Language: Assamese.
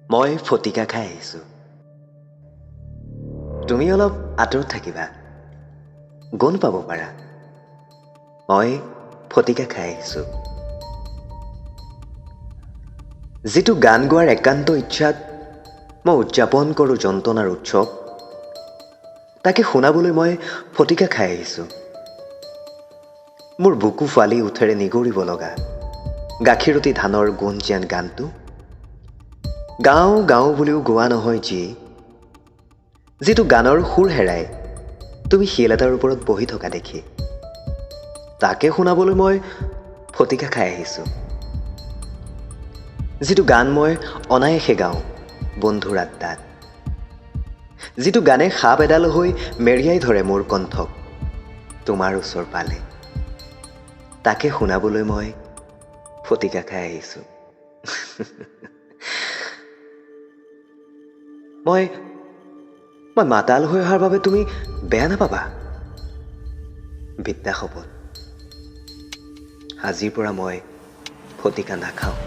মই ফটিকা খাই আহিছোঁ। তুমি অলপ আঁতৰত থাকিবা, গোন্ধ পাব পাৰা। মই ফটিকা খাই আহিছোঁ। যিটো গান গোৱাৰ একান্ত ইচ্ছাত মই উদযাপন কৰোঁ যন্ত্ৰণাৰ উৎসৱ, তাকে শুনাবলৈ মই ফটিকা খাই আহিছোঁ। মোৰ বুকু ফালি উঠেৰে নিগৰিব লগা গাখীৰতী ধানৰ গোন্ধ যেন গানটো। গাওঁ গাওঁ বুলিও গোৱা নহয় যিটো গানৰ সুৰ হেৰাই তুমি শিল এটাৰ ওপৰত বহি থকা দেখি, তাকে শুনাবলৈ মই ফটিকা খাই আহিছোঁ। যিটো গান মই অনায়াসে গাওঁ বন্ধুৰ আড্ডাত, যিটো গানে সাপ এডাল হৈ মেৰিয়াই ধৰে মোৰ কণ্ঠক তোমাৰ ওচৰ পালে, তাকে শুনাবলৈ মই ফটিকা খাই আহিছোঁ। মই মাতাল হৈ অহাৰ বাবে তুমি বেয়া নাপাবা। বিদ্যা শপত, আজিৰ পৰা মই ফটিকা নাখাওঁ।